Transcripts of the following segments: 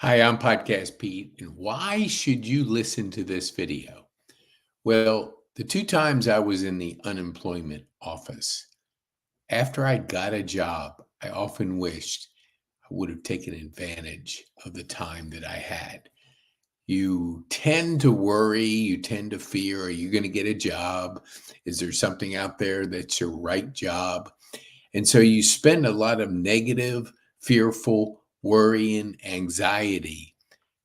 Hi, I'm Podcast Pete, and why should you listen to this video? Well, the two times I was in the unemployment office, after I got a job, I often wished I would have taken advantage of the time that I had. You tend to worry, you tend to fear, are you going to get a job? Is there something out there that's your right job? And so you spend a lot of negative, fearful, worrying, anxiety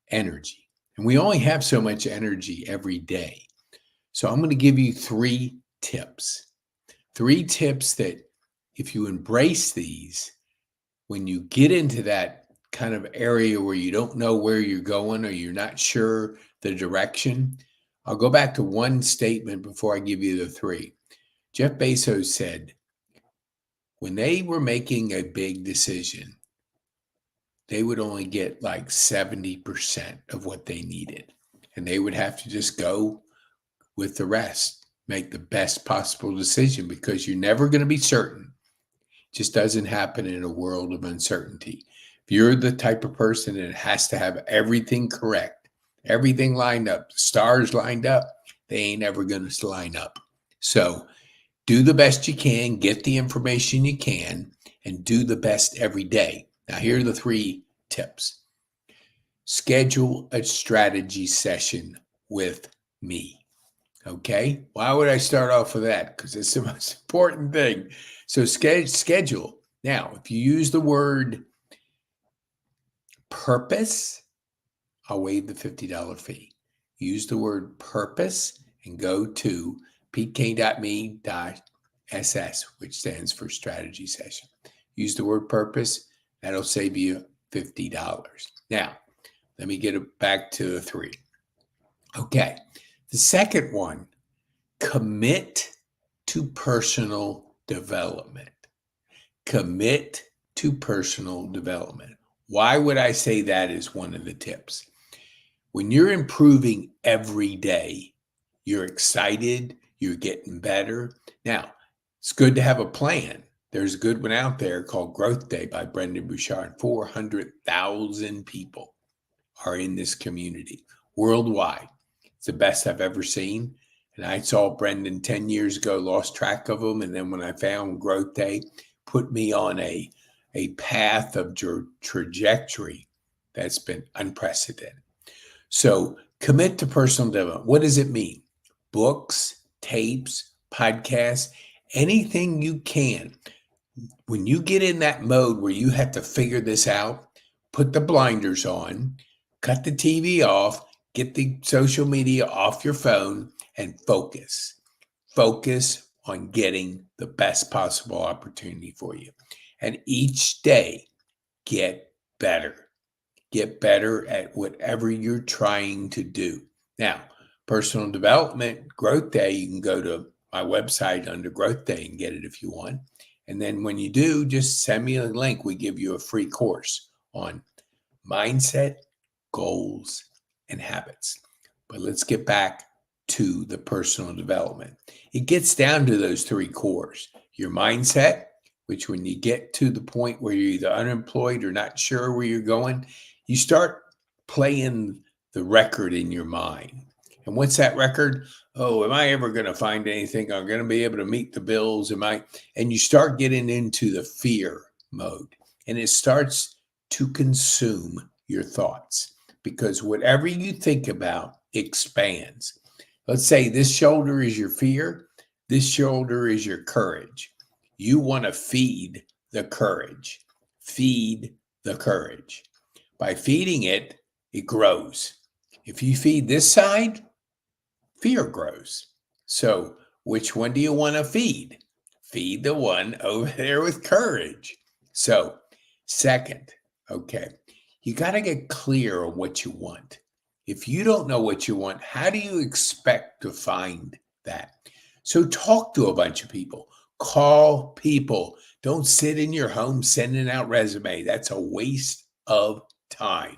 energy. And we only have so much energy every day. So I'm going to give you three tips. Three tips that if you embrace these, when you get into that kind of area where you don't know where you're going or you're not sure the direction, I'll go back to one statement before I give you the three. Jeff Bezos said, when they were making a big decision, they would only get like 70% of what they needed. And they would have to just go with the rest, make the best possible decision because you're never going to be certain. It just doesn't happen in a world of uncertainty. If you're the type of person that has to have everything correct, everything lined up, the stars lined up, they ain't ever going to line up. So do the best you can, get the information you can, and do the best every day. Now, here are the three tips. Schedule a strategy session with me. Okay. Why would I start off with that? Because it's the most important thing. So schedule. Now, if you use the word purpose, I'll waive the $50 fee. Use the word purpose and go to pkme.ss, which stands for strategy session. Use the word purpose. That'll save you $50. Now, let me get it back to the three. Okay. The second one, commit to personal development. Commit to personal development. Why would I say that is one of the tips? When you're improving every day, you're excited, you're getting better. Now, it's good to have a plan. There's a good one out there called Growth Day by Brendan Bouchard. 400,000 people are in this community worldwide. It's the best I've ever seen. And I saw Brendan 10 years ago, lost track of him. And then when I found Growth Day, put me on a path of trajectory that's been unprecedented. So commit to personal development. What does it mean? Books, tapes, podcasts, anything you can. When you get in that mode where you have to figure this out, put the blinders on, cut the TV off, get the social media off your phone, and focus. Focus on getting the best possible opportunity for you. And each day, get better. Get better at whatever you're trying to do. Now, personal development, Growth Day, you can go to my website under Growth Day and get it if you want. And then when you do, just send me a link. We give you a free course on mindset, goals, and habits. But let's get back to the personal development. It gets down to those three cores. Your mindset, which when you get to the point where you're either unemployed or not sure where you're going, you start playing the record in your mind. And what's that record? Oh, am I ever going to find anything? I'm going to be able to meet the bills. And you start getting into the fear mode, and it starts to consume your thoughts because whatever you think about expands. Let's say this shoulder is your fear. This shoulder is your courage. You want to feed the courage. Feed the courage. By feeding it, it grows. If you feed this side, fear grows. So which one do you want to feed? Feed the one over there with courage. So second, okay, you got to get clear on what you want. If you don't know what you want, how do you expect to find that? So talk to a bunch of people. Call people. Don't sit in your home sending out resumes. That's a waste of time.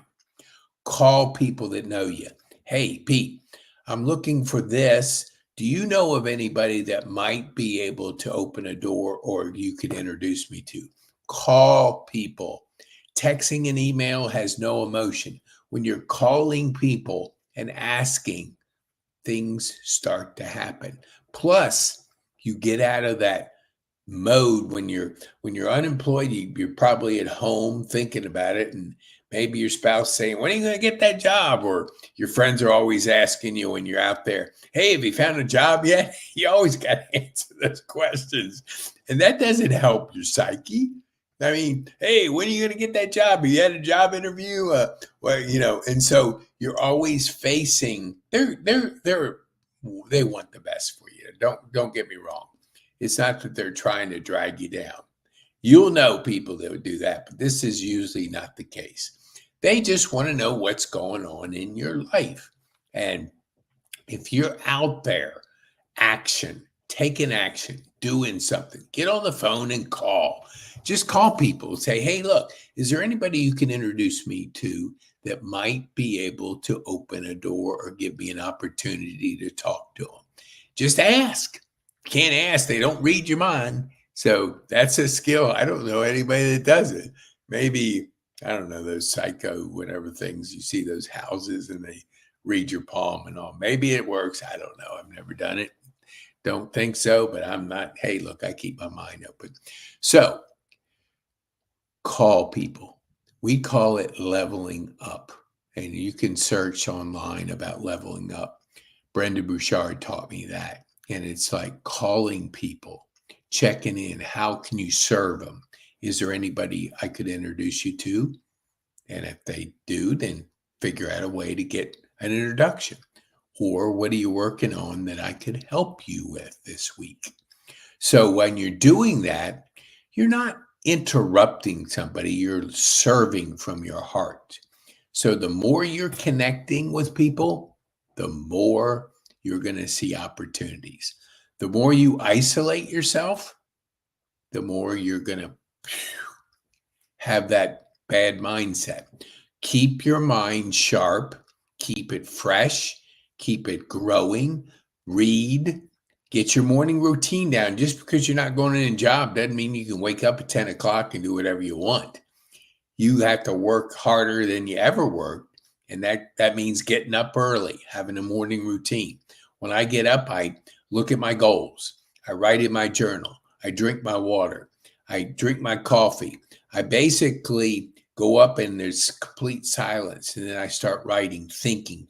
Call people that know you. Hey, Pete, I'm looking for this. Do you know of anybody that might be able to open a door or you could introduce me to? Call people. Texting and email has no emotion. When you're calling people and asking, things start to happen. Plus, you get out of that mode when you're unemployed. You're probably at home thinking about it, and maybe your spouse saying, when are you going to get that job? Or your friends are always asking you when you're out there, hey, have you found a job yet? You always got to answer those questions, and that doesn't help your psyche. I mean, hey, when are you going to get that job? You had a job interview. And so you're always facing. They want the best for you. Don't get me wrong. It's not that they're trying to drag you down. You'll know people that would do that, but this is usually not the case. They just want to know what's going on in your life. And if you're out there, taking action, doing something, get on the phone and call. Just call people. Say, hey, look, is there anybody you can introduce me to that might be able to open a door or give me an opportunity to talk to them? Just ask. Can't ask, they don't read your mind. So that's a skill. I don't know anybody that does it. Maybe, I don't know, those psycho, whatever things, you see those houses and they read your palm and all. Maybe it works. I don't know. I've never done it. Don't think so, but I'm not. Hey, look, I keep my mind open. So call people. We call it leveling up. And you can search online about leveling up. Brenda Bouchard taught me that. And it's like calling people, checking in. How can you serve them? Is there anybody I could introduce you to? And if they do, then figure out a way to get an introduction. Or what are you working on that I could help you with this week? So when you're doing that, you're not interrupting somebody, you're serving from your heart. So the more you're connecting with people, the more you're going to see opportunities. The more you isolate yourself, the more you're going to have that bad mindset. Keep your mind sharp, keep it fresh, keep it growing, read, get your morning routine down. Just because you're not going in a job doesn't mean you can wake up at 10 o'clock and do whatever you want. You have to work harder than you ever worked. And that means getting up early, having a morning routine. When I get up, I look at my goals. I write in my journal. I drink my water. I drink my coffee. I basically go up and there's complete silence. And then I start writing, thinking,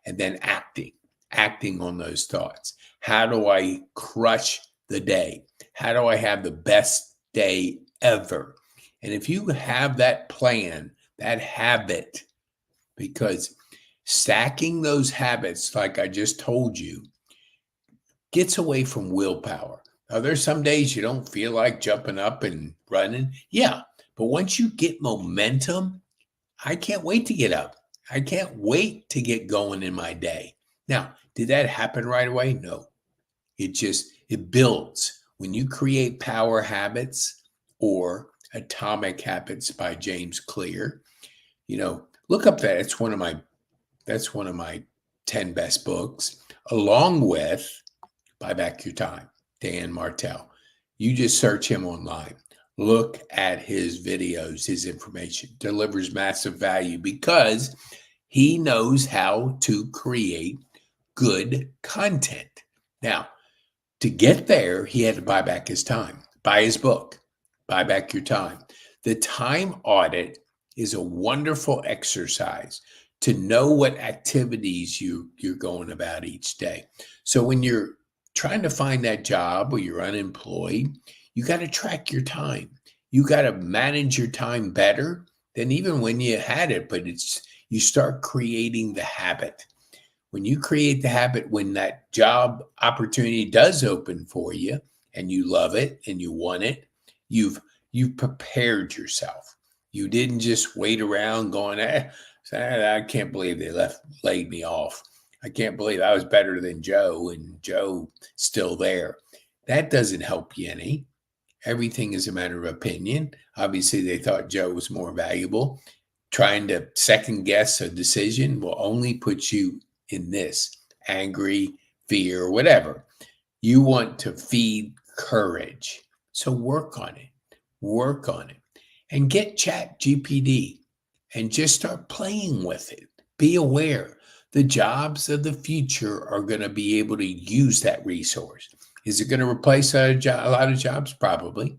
and then acting on those thoughts. How do I crush the day? How do I have the best day ever? And if you have that plan, that habit, because stacking those habits, like I just told you, gets away from willpower. Now, there's some days you don't feel like jumping up and running. Yeah, but once you get momentum, I can't wait to get up. I can't wait to get going in my day. Now, did that happen right away? No. It builds. When you create power habits or Atomic Habits by James Clear, look up that. That's one of my 10 best books, along with Buy Back Your Time, Dan Martell. You just search him online. Look at his videos, his information. Delivers massive value because he knows how to create good content. Now, to get there, he had to buy back his time. Buy his book, Buy Back Your Time. The time audit is a wonderful exercise to know what activities you're going about each day. So when you're trying to find that job or you're unemployed, you got to track your time. You got to manage your time better than even when you had it, but you start creating the habit. When you create the habit, when that job opportunity does open for you and you love it and you want it, you've prepared yourself. You didn't just wait around going, I can't believe they laid me off. I can't believe I was better than Joe and Joe still there. That doesn't help you any. Everything is a matter of opinion. Obviously, they thought Joe was more valuable. Trying to second guess a decision will only put you in this angry, fear, whatever. You want to feed courage. So work on it. Work on it. and get Chat GPT and just start playing with it. Be aware. The jobs of the future are going to be able to use that resource. Is it going to replace a lot of jobs? Probably.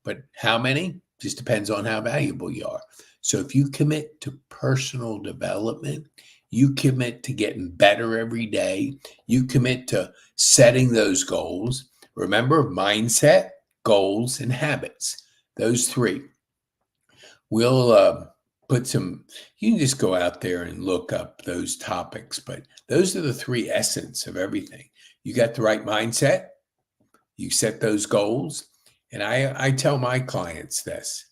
But how many? Just depends on how valuable you are. So if you commit to personal development, you commit to getting better every day, you commit to setting those goals. Remember, mindset, goals, and habits. Those three. We'll put some, you can just go out there and look up those topics, but those are the three essence of everything. You got the right mindset, you set those goals. And I tell my clients this: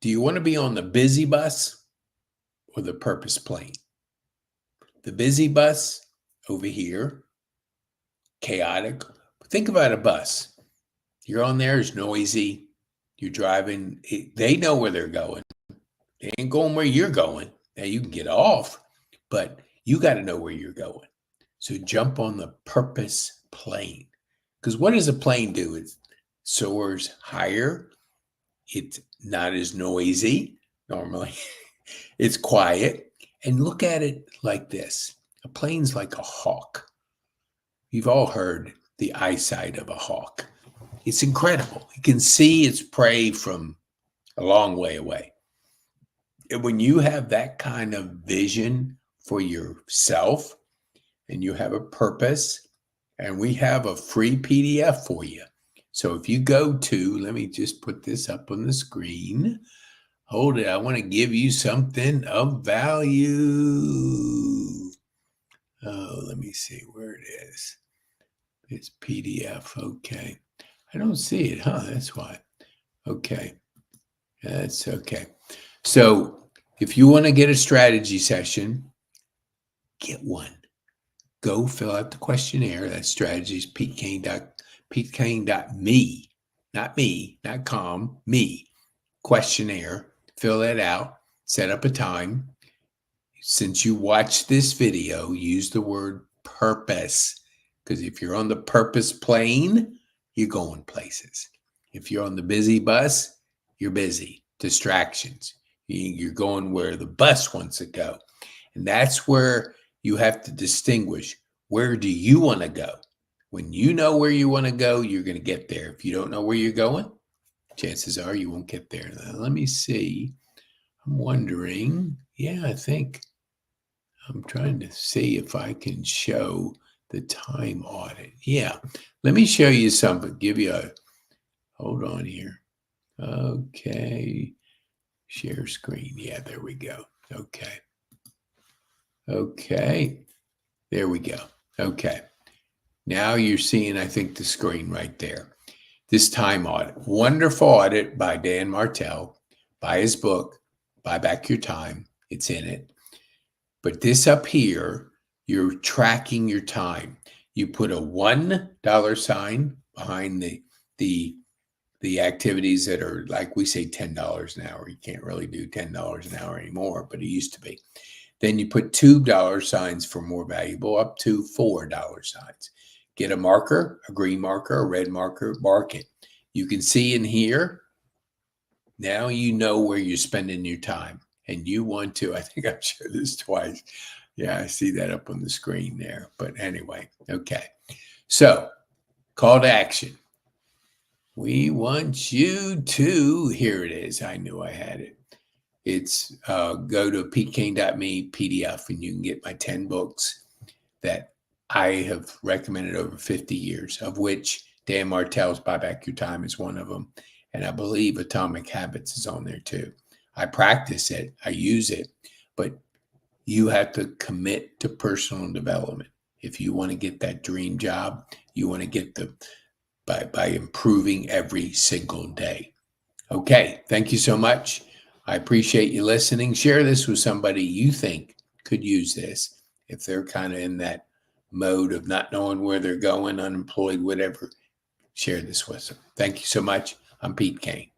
do you want to be on the busy bus or the purpose plane? The busy bus over here, chaotic. Think about a bus. You're on there, it's noisy. You're driving. They know where they're going. They ain't going where you're going. Now you can get off, but you got to know where you're going. So jump on the purpose plane. Because what does a plane do? It soars higher. It's not as noisy normally. It's quiet. And look at it like this. A plane's like a hawk. You've all heard the eyesight of a hawk. It's incredible. You can see its prey from a long way away. And when you have that kind of vision for yourself and you have a purpose, and we have a free PDF for you. So if you go to, let me just put this up on the screen. Hold it. I want to give you something of value. Oh, let me see where it is. It's PDF. Okay. I don't see it, huh? That's why. Okay. That's okay. So if you want to get a strategy session, get one. Go fill out the questionnaire. That's strategies, PeteKane.me, not me, not com, me. Questionnaire. Fill that out. Set up a time. Since you watched this video, use the word purpose. Because if you're on the purpose plane, you're going places. If you're on the busy bus, you're busy. Distractions. You're going where the bus wants to go. And that's where you have to distinguish, where do you want to go? When you know where you want to go, you're going to get there. If you don't know where you're going, chances are you won't get there. Now, let me see. I'm wondering. Yeah, I think I'm trying to see if I can show the time audit. Yeah, let me show you something. Give you a, hold on here. Okay. Share screen. Yeah, there we go. Okay. Okay. There we go. Okay. Now you're seeing, I think, the screen right there. This time audit. Wonderful audit by Dan Martell. Buy his book, Buy Back Your Time. It's in it. But this up here, you're tracking your time. You put a $1 sign behind the activities that are, like we say, $10 an hour. You can't really do $10 an hour anymore, but it used to be. Then you put $2 signs for more valuable, up to $4 signs. Get a marker, a green marker, a red marker, mark it. You can see in here, now you know where you're spending your time. And you want to, I think I've shared this twice. Yeah, I see that up on the screen there. But anyway, okay. So, call to action. We want you to, here it is. I knew I had it. It's go to PeteKane.me PDF, and you can get my 10 books that I have recommended over 50 years, of which Dan Martell's Buy Back Your Time is one of them. And I believe Atomic Habits is on there too. I practice it, I use it, but you have to commit to personal development. If you want to get that dream job, you want to get by improving every single day. Okay, thank you so much. I appreciate you listening. Share this with somebody you think could use this. If they're kind of in that mode of not knowing where they're going, unemployed, whatever, share this with them. Thank you so much. I'm Pete Kane.